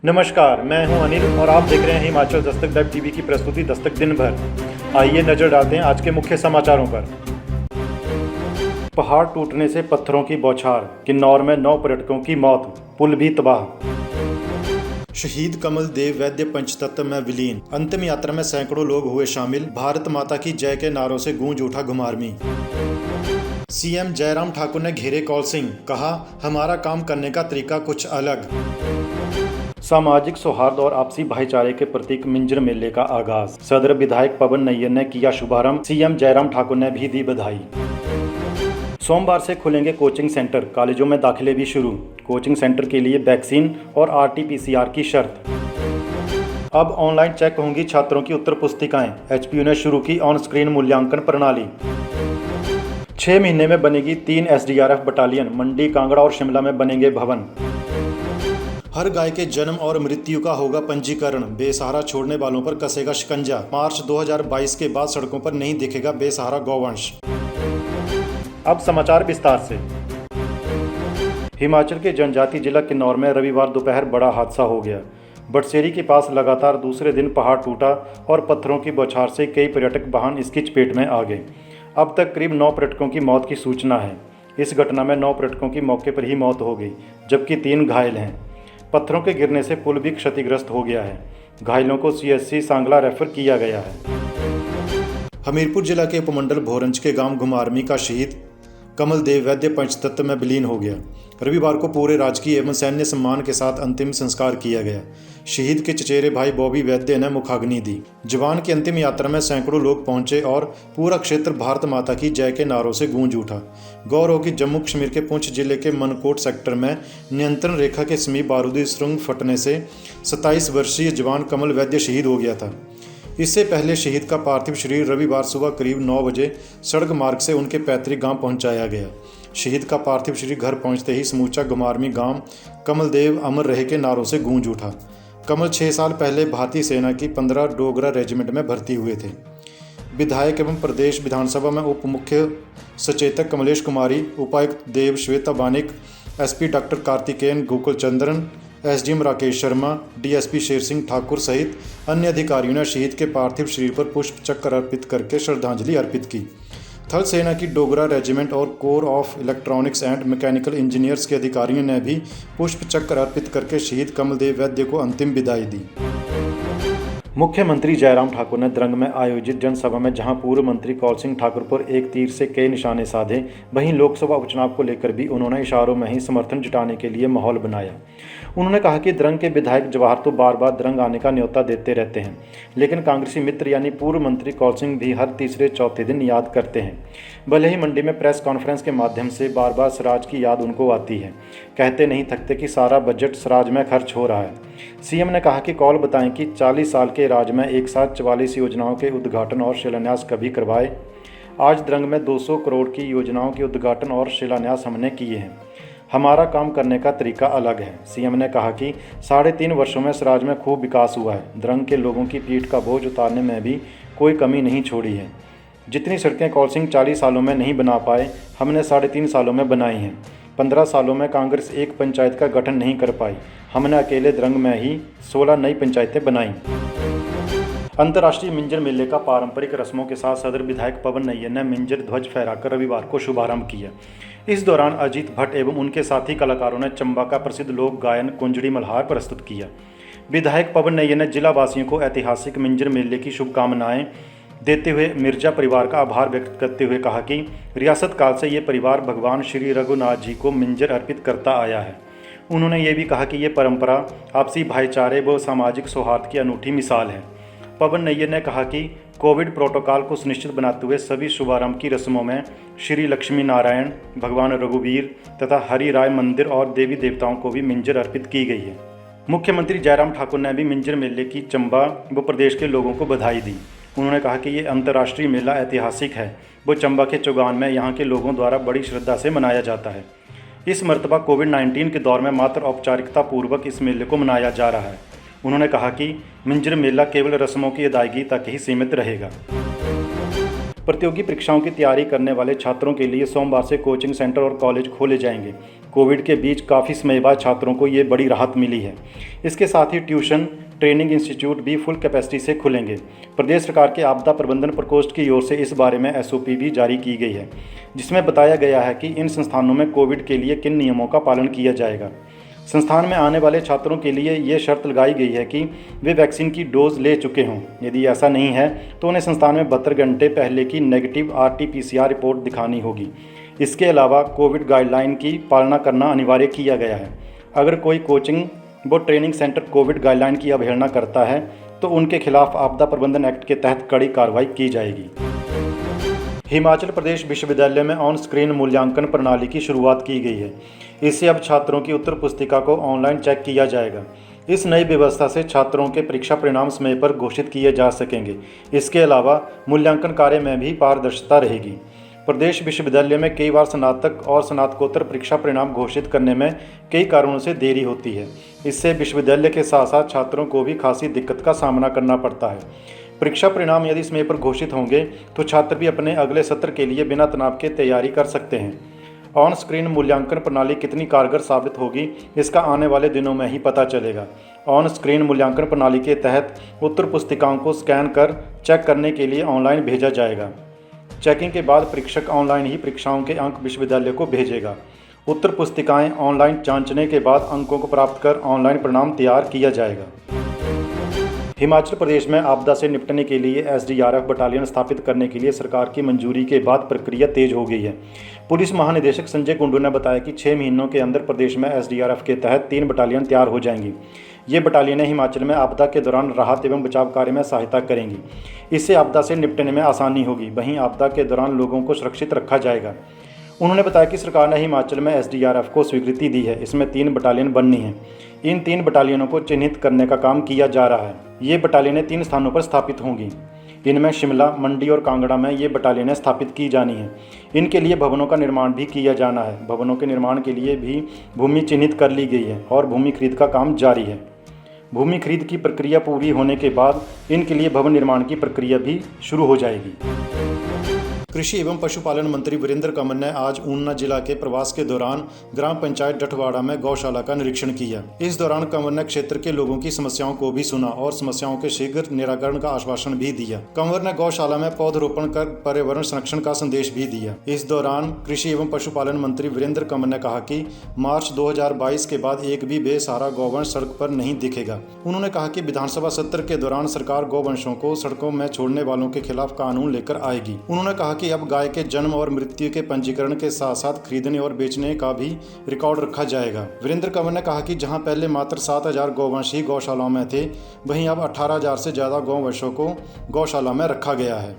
नमस्कार, मैं हूं अनिल और आप देख रहे हैं हिमाचल दस्तक वेब टीवी की प्रस्तुति दस्तक दिन भर। आइए नजर डालते हैं आज के मुख्य समाचारों पर। पहाड़ टूटने से पत्थरों की बौछार, किन्नौर में 9 पर्यटकों की मौत, पुल भी तबाह। शहीद कमल देव वैद्य पंचतत्व में विलीन, अंतिम यात्रा में सैकड़ों लोग हुए शामिल, भारत माता की जय के नारों से गूंज उठा घुमारवीं। सीएम जयराम ठाकुर ने घेरे कौल सिंह, कहा हमारा काम करने का तरीका कुछ अलग। सामाजिक सौहार्द और आपसी भाईचारे के प्रतीक मिंजर मेले का आगाज, सदर विधायक पवन नैयर ने किया शुभारंभ, सीएम जयराम ठाकुर ने भी दी बधाई। सोमवार से खुलेंगे कोचिंग सेंटर, कॉलेजों में दाखिले भी शुरू, कोचिंग सेंटर के लिए वैक्सीन और आरटी-पीसीआर की शर्त। अब ऑनलाइन चेक होंगी छात्रों की उत्तर पुस्तिकाएं, एचपीयू ने शुरू की ऑन स्क्रीन मूल्यांकन प्रणाली। 6 महीने में बनेगी 3 एसडीआरएफ बटालियन, मंडी, कांगड़ा और शिमला में बनेंगे भवन। हर गाय के जन्म और मृत्यु का होगा पंजीकरण, बेसहारा छोड़ने वालों पर कसेगा शिकंजा। मार्च 2022 के बाद सड़कों पर नहीं दिखेगा बेसहारा गौवंश। अब समाचार विस्तार से। हिमाचल के जनजातीय जिला किन्नौर में रविवार दोपहर बड़ा हादसा हो गया। बटसेरी के पास लगातार दूसरे दिन पहाड़ टूटा और पत्थरों की बौछार से कई पर्यटक वाहन इसकी चपेट में आ गए। अब तक करीब 9 पर्यटकों की मौत की सूचना है। इस घटना में 9 पर्यटकों की मौके पर ही मौत हो गई, जबकि 3 घायल हैं। पत्थरों के गिरने से पुल भी क्षतिग्रस्त हो गया है। घायलों को सीएससी सांगला रेफर किया गया है। हमीरपुर जिला के उपमंडल भोरंज के गांव घुमारवीं का शहीद कमल देव वैद्य पंचतत्व में विलीन हो गया। रविवार को पूरे राजकीय एवं सैन्य सम्मान के साथ अंतिम संस्कार किया गया। शहीद के चचेरे भाई बॉबी वैद्य ने मुखाग्नि दी। जवान की अंतिम यात्रा में सैकड़ों लोग पहुंचे और पूरा क्षेत्र भारत माता की जय के नारों से गूंज उठा। गौर हो कि जम्मू कश्मीर के पुंछ जिले के मनकोट सेक्टर में नियंत्रण रेखा के समीप बारूदी सुरंग फटने से 27 वर्षीय जवान कमल वैद्य शहीद हो गया था। इससे पहले शहीद का पार्थिव शरीर रविवार सुबह करीब 9 बजे सड़क मार्ग से उनके पैतृक गांव पहुंचाया गया। शहीद का पार्थिव शरीर घर पहुंचते ही समूचा घुमारवीं गांव कमल देव अमर रहे के नारों से गूंज उठा। कमल 6 साल पहले भारतीय सेना की 15 डोगरा रेजिमेंट में भर्ती हुए थे। विधायक एवं प्रदेश विधानसभा में उप मुख्य सचेतक कमलेश कुमारी, उपायुक्त Dev Shweta Banik, SP doctor Karthikeyan Gokul Chandran, SDM Rakesh Sharma, DSP Sher Singh Thakur सहित अन्य अधिकारियों ने शहीद के पार्थिव शरीर पर पुष्प चक्र अर्पित करके श्रद्धांजलि अर्पित की। थल सेना की डोगरा रेजिमेंट और core of electronics and mechanical engineers के अधिकारियों ने भी पुष्प चक्र अर्पित करके शहीद कमलदेव वैद्य को अंतिम विदाई दी। मुख्यमंत्री जयराम ठाकुर ने द्रंग में आयोजित जनसभा में जहां पूर्व मंत्री कौल सिंह ठाकुर पर एक तीर से कई निशाने साधे, वहीं लोकसभा उपचुनाव को लेकर भी उन्होंने इशारों में ही समर्थन जुटाने के लिए माहौल बनाया। उन्होंने कहा कि द्रंग के विधायक जवाहर तो बार बार द्रंग आने का न्योता देते रहते हैं, लेकिन कांग्रेसी मित्र यानी पूर्व मंत्री कौल सिंह भी हर तीसरे चौथे दिन याद करते हैं। भले ही मंडी में प्रेस कॉन्फ्रेंस के माध्यम से बार बार स्वराज की याद उनको आती है, कहते नहीं थकते कि सारा बजट स्वराज में खर्च हो रहा है। सीएम ने कहा कि कौल बताएं कि 40 साल के राज में एक साथ 44 योजनाओं के उद्घाटन और शिलान्यास कभी करवाए। आज द्रंग में 200 करोड़ की योजनाओं के उद्घाटन और शिलान्यास हमने किए हैं। हमारा काम करने का तरीका अलग है। सीएम ने कहा कि 3.5 वर्षों में स्वराज में खूब विकास हुआ है। द्रंग के लोगों की पीठ का बोझ उतारने में भी कोई कमी नहीं छोड़ी है। जितनी सड़कें कौल सिंह 40 सालों में नहीं बना पाए, हमने 3.5 सालों में बनाई हैं। 15 सालों में कांग्रेस एक पंचायत का गठन नहीं कर पाई, हमने अकेले द्रंग में ही 16 नई पंचायतें बनाई। अंतर्राष्ट्रीय मिंजर मेले का पारंपरिक रस्मों के साथ सदर विधायक पवन नैयर ने मिंजर ध्वज फहराकर रविवार को शुभारंभ किया। इस दौरान अजीत भट्ट एवं उनके साथी कलाकारों ने चंबा का प्रसिद्ध लोक गायन कुंजड़ी मल्हार प्रस्तुत किया। विधायक पवन नैयर ने जिला वासियों को ऐतिहासिक मिंजर मेले की शुभकामनाएं देते हुए मिर्जा परिवार का आभार व्यक्त करते हुए कहा कि रियासत काल से ये परिवार भगवान श्री रघुनाथ जी को मिंजर अर्पित करता आया है। उन्होंने ये भी कहा कि ये परंपरा आपसी भाईचारे व सामाजिक सौहार्द की अनूठी मिसाल है। पवन नैयर ने कहा कि कोविड प्रोटोकॉल को सुनिश्चित बनाते हुए सभी शुभारंभ की रस्मों में श्री लक्ष्मी नारायण, भगवान रघुवीर तथा हरि राय मंदिर और देवी देवताओं को भी मिंजर अर्पित की गई है। मुख्यमंत्री जयराम ठाकुर ने भी मिंजर मेले की चंबा व प्रदेश के लोगों को बधाई दी। उन्होंने कहा कि ये अंतर्राष्ट्रीय मेला ऐतिहासिक है वो चंबा के चौगान में यहाँ के लोगों द्वारा बड़ी श्रद्धा से मनाया जाता है। इस मर्तबा कोविड-19 के दौर में मात्र औपचारिकता पूर्वक इस मेले को मनाया जा रहा है। उन्होंने कहा कि मिंजर मेला केवल रस्मों की अदायगी तक ही सीमित रहेगा। प्रतियोगी परीक्षाओं की तैयारी करने वाले छात्रों के लिए सोमवार से कोचिंग सेंटर और कॉलेज खोले जाएंगे। कोविड के बीच काफ़ी समय बाद छात्रों को ये बड़ी राहत मिली है। इसके साथ ही ट्यूशन ट्रेनिंग इंस्टीट्यूट भी फुल कैपेसिटी से खुलेंगे। प्रदेश सरकार के आपदा प्रबंधन प्रकोष्ठ की ओर से इस बारे में एसओपी भी जारी की गई है, जिसमें बताया गया है कि इन संस्थानों में कोविड के लिए किन नियमों का पालन किया जाएगा। संस्थान में आने वाले छात्रों के लिए ये शर्त लगाई गई है कि वे वैक्सीन की डोज ले चुके हों। यदि ऐसा नहीं है तो उन्हें संस्थान में 72 घंटे पहले की नेगेटिव RT-PCR रिपोर्ट दिखानी होगी। इसके अलावा कोविड गाइडलाइन की पालना करना अनिवार्य किया गया है। अगर कोई कोचिंग व ट्रेनिंग सेंटर कोविड गाइडलाइन की अवहेलना करता है तो उनके खिलाफ आपदा प्रबंधन एक्ट के तहत कड़ी कार्रवाई की जाएगी। हिमाचल प्रदेश विश्वविद्यालय में ऑन स्क्रीन मूल्यांकन प्रणाली की शुरुआत की गई है। इससे अब छात्रों की उत्तर पुस्तिका को ऑनलाइन चेक किया जाएगा। इस नई व्यवस्था से छात्रों के परीक्षा परिणाम समय पर घोषित किए जा सकेंगे। इसके अलावा मूल्यांकन कार्य में भी पारदर्शिता रहेगी। प्रदेश विश्वविद्यालय में कई बार स्नातक और स्नातकोत्तर परीक्षा परिणाम घोषित करने में कई कारणों से देरी होती है। इससे विश्वविद्यालय के साथ साथ छात्रों को भी खासी दिक्कत का सामना करना पड़ता है। परीक्षा परिणाम यदि समय पर घोषित होंगे तो छात्र भी अपने अगले सत्र के लिए बिना तनाव के तैयारी कर सकते हैं। ऑन स्क्रीन मूल्यांकन प्रणाली कितनी कारगर साबित होगी, इसका आने वाले दिनों में ही पता चलेगा। ऑन स्क्रीन मूल्यांकन प्रणाली के तहत उत्तर पुस्तिकाओं को स्कैन कर चेक करने के लिए ऑनलाइन भेजा जाएगा। चेकिंग के बाद परीक्षक ऑनलाइन ही परीक्षाओं के अंक विश्वविद्यालय को भेजेगा। उत्तर पुस्तिकाएं ऑनलाइन जांचने के बाद अंकों को प्राप्त कर ऑनलाइन परिणाम तैयार किया जाएगा। हिमाचल प्रदेश में आपदा से निपटने के लिए SDRF बटालियन स्थापित करने के लिए सरकार की मंजूरी के बाद प्रक्रिया तेज हो गई है। पुलिस महानिदेशक संजय कुंडू ने बताया कि 6 महीनों के अंदर प्रदेश में SDRF के तहत 3 बटालियन तैयार हो जाएंगी। ये बटालियनें हिमाचल में आपदा के दौरान राहत एवं बचाव कार्य में सहायता करेंगी। इससे आपदा से निपटने में आसानी होगी। वहीं आपदा के दौरान लोगों को सुरक्षित रखा जाएगा। उन्होंने बताया कि सरकार ने हिमाचल में SDRF को स्वीकृति दी है। इसमें 3 बटालियन बननी है। इन 3 बटालियनों को चिन्हित करने का काम किया जा रहा है। ये बटालियनें 3 स्थानों पर स्थापित होंगी। इनमें शिमला, मंडी और कांगड़ा में ये बटालियनें स्थापित की जानी है। इनके लिए भवनों का निर्माण भी किया जाना है। भवनों के निर्माण के लिए भी भूमि चिन्हित कर ली गई है और भूमि खरीद का काम जारी है। भूमि खरीद की प्रक्रिया पूरी होने के बाद इनके लिए भवन निर्माण की प्रक्रिया भी शुरू हो जाएगी। कृषि एवं पशुपालन मंत्री वीरेंद्र कंवर ने आज ऊना जिला के प्रवास के दौरान ग्राम पंचायत डठवाड़ा में गौशाला का निरीक्षण किया। इस दौरान कंवर ने क्षेत्र के लोगों की समस्याओं को भी सुना और समस्याओं के शीघ्र निराकरण का आश्वासन भी दिया। कंवर ने गौशाला में पौधरोपण कर पर्यावरण संरक्षण का संदेश भी दिया। इस दौरान कृषि एवं पशुपालन मंत्री वीरेंद्र कंवर ने कहा कि मार्च 2022 के बाद एक भी बेसहारा गौवंश सड़क पर नहीं दिखेगा। उन्होंने कहा कि विधानसभा सत्र के दौरान सरकार गौवंशों को सड़कों में छोड़ने वालों के खिलाफ कानून लेकर आएगी। उन्होंने कहा कि अब गाय के जन्म और मृत्यु के पंजीकरण के साथ साथ खरीदने और बेचने का भी रिकॉर्ड रखा जाएगा। वीरेंद्र कंवर ने कहा कि जहां पहले मात्र 7,000 गौवंश ही गौशालाओं में थे, वहीं अब 18,000 से ज्यादा गौवंशों को गौशाला में रखा गया है।